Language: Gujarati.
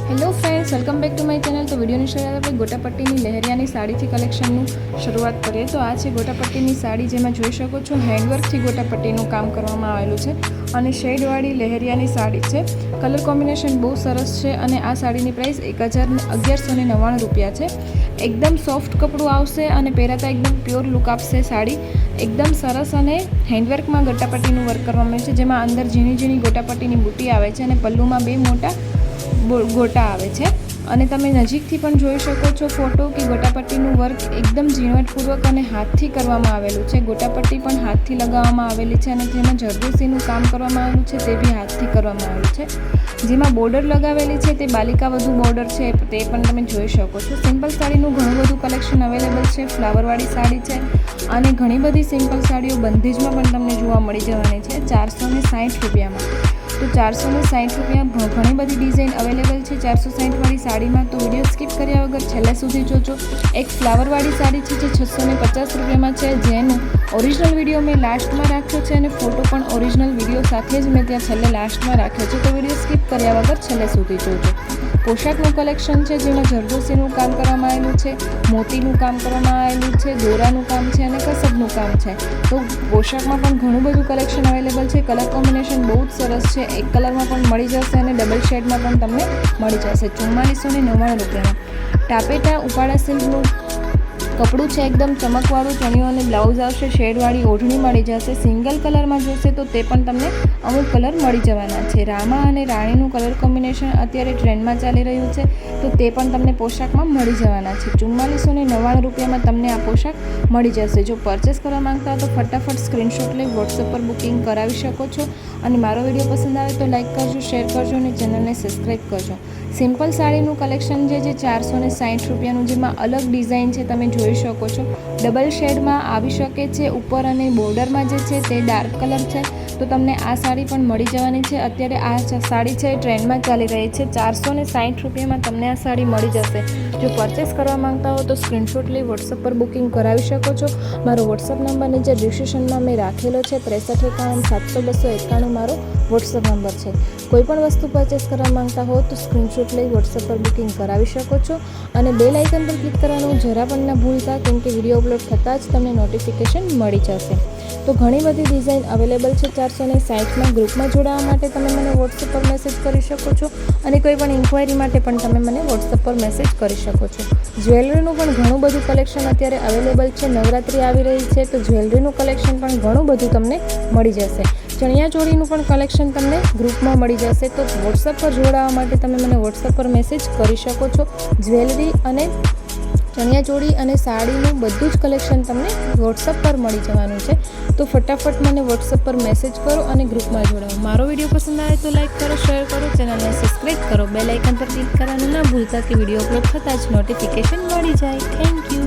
Hello friends, welcome back to my channel. તો વિડીયોની શરૂઆત આપણે ગોટાપટ્ટીની લહેરિયાની સાડીથી કલેક્શનનું શરૂઆત કરીએ તો આ છે ગોટાપટ્ટીની સાડી, જેમાં જોઈ શકો છો હેન્ડવર્કથી ગોટાપટ્ટીનું કામ કરવામાં આવેલું છે અને શેડવાળી લહેરિયાની સાડી છે। કલર કોમ્બિનેશન બહુ સરસ છે અને આ સાડીની પ્રાઇસ 1199 રૂપિયા છે। એકદમ સોફ્ટ કપડું આવશે અને પહેરાતા એકદમ પ્યોર લુક આપશે સાડી। એકદમ સરસ અને હેન્ડવર્કમાં ગોટાપટ્ટીનું વર્ક કરવામાં આવે છે, જેમાં અંદર ઝીણી ઝીણી ગોટાપટ્ટીની બુટી આવે છે અને પલ્લુમાં બે મોટા ગોટા આવે છે અને તમે નજીકથી પણ જોઈ શકો છો ફોટો કે ગોટાપટ્ટીનું વર્ક એકદમ ઝીણવટપૂર્વક અને હાથથી કરવામાં આવેલું છે। ગોટાપટ્ટી પણ હાથથી લગાવવામાં આવેલી છે અને જેમાં જરદોસીનું કામ કરવામાં આવેલું છે તે બી હાથથી કરવામાં આવેલું છે। જેમાં બોર્ડર લગાવેલી છે તે બાલિકા વધુ બોર્ડર છે તે પણ તમે જોઈ શકો છો। સિમ્પલ સાડીનું ઘણું બધું કલેક્શન અવેલેબલ છે। ફ્લાવરવાળી સાડી છે અને ઘણી બધી સિમ્પલ સાડીઓ બંધેજમાં પણ તમને જોવા મળી જવાની છે 460 રૂપિયામાં। તો 460 રૂપિયા ઘણી બધી ડિઝાઇન અવેલેબલ છે 460 સાડીમાં। તો વિડીયો સ્કીપ કર્યા વગર છેલ્લે સુધી જોજો। એક ફ્લાવરવાળી સાડી છે જે 650 રૂપિયામાં છે, જેનું ઓરિજિનલ વિડીયો મેં લાસ્ટમાં રાખ્યો છે અને ફોટો પણ ઓરિજિનલ વિડીયો સાથે જ મેં ત્યાં છેલ્લે લાસ્ટમાં રાખ્યો છે। તો વિડીયો સ્કીપ કર્યા વગર છેલ્લે સુધી જોજો। પોશાકનું કલેક્શન છે જેમાં જરદોસીનું કામ કરવામાં આવેલું છે, મોતીનું કામ કરવામાં આવેલું છે, દોરાનું કામ છે અને કસબનું કામ છે। તો પોશાકમાં પણ ઘણું બધું કલેક્શન અવેલેબલ છે। કલર કોમ્બિનેશન બહુ જ સરસ છે। એક કલરમાં પણ મળી જશે અને ડબલ શેડમાં પણ તમને મળી જશે 4499 રૂપિયામાં। ટાપેટા ઉપાડા સિલ્કનું કપડું છે, એકદમ ચમકવાળું ચણિયો અને બ્લાઉઝ આવશે, શેડવાળી ઓઢણી મળી જશે। સિંગલ કલરમાં જોશે તો તે પણ તમને અમુક કલર મળી જવાના છે। રામા અને રાણીનું કલર કોમ્બિનેશન અત્યારે ટ્રેન્ડમાં ચાલી રહ્યું છે તો તે પણ તમને પોશાકમાં મળી જવાના છે 4499 રૂપિયામાં તમને આ પોશાક મળી જશે। જો પરચેસ કરવા માંગતા હો તો ફટાફટ સ્ક્રીનશોટ લઈ વોટ્સએપ પર બુકિંગ કરાવી શકો છો અને મારો વિડીયો પસંદ આવે તો લાઇક કરજો, શેર કરજો અને ચેનલને સબસ્ક્રાઈબ કરજો। સિમ્પલ સાડીનું કલેક્શન જે 460 રૂપિયાનું, જેમાં અલગ ડિઝાઇન છે તમે જોઈ શકો છો। ડબલ શેડમાં આવી શકે છે ઉપર અને બોર્ડરમાં જે છે તે ડાર્ક કલર છે તો તમને આ સાડી પણ મળી જવાની છે। અત્યારે આ સાડી છે ટ્રેન્ડમાં ચાલી રહી છે 460 રૂપિયામાં તમને આ સાડી મળી જશે। જો પરચેસ કરવા માંગતા હો તો સ્ક્રીનશોટ લઈ વોટ્સએપ પર બુકિંગ કરાવી શકો છો। મારો વોટ્સએપ નંબર નીચે ડિસ્ક્રિપ્શનમાં મેં રાખેલો છે 6391700291 મારો વોટ્સએપ નંબર છે। કોઈ પણ વસ્તુ પરચેસ કરવા માંગતા હો તો સ્ક્રીનશોટ લઈ વોટ્સએપ પર બુકિંગ કરાવી શકો છો અને બેલ આઇકન પર ક્લિક કરવાનું જરા પણ ના ભૂલતા, કેમ કે વિડીયો અપલોડ થતાં જ તમને નોટિફિકેશન મળી જશે। તો ઘણી બધી ડિઝાઇન અવેલેબલ છે 460માં। ગ્રુપમાં જોડાવા માટે તમે મને વોટ્સએપ પર મેસેજ કરી શકો છો અને કોઈ પણ ઇન્ક્વાયરી માટે પણ તમે મને વોટ્સએપ પર મેસેજ કરી શકો છો। જ્વેલરીનું પણ ઘણું બધું કલેક્શન અત્યારે અવેલેબલ છે। નવરાત્રિ આવી રહી છે તો જ્વેલરીનું કલેક્શન પણ ઘણું બધું તમને મળી જશે। ચણિયાચોળીનું પણ કલેક્શન તમને ગ્રુપમાં મળી જશે। તો વોટ્સએપ પર જોડાવા માટે તમે મને વોટ્સએપ પર મેસેજ કરી શકો છો। જ્વેલરી અને ચણિયાચોળી અને સાડીનું બધું જ કલેક્શન તમને વોટ્સએપ પર મળી જવાનું છે। તો ફટાફટ મને વોટ્સએપ પર મેસેજ કરો અને ગ્રુપમાં જોડાવો। મારો વિડીયો પસંદ આવે તો લાઇક કરો, શેર કરો, ચેનલને સબસ્ક્રાઈબ કરો, બેલ આઇકન પર ક્લિક કરવાનું ના ભૂલતા કે વિડીયો અપલોડ થતાં જ નોટિફિકેશન મળી જાય। Thank you.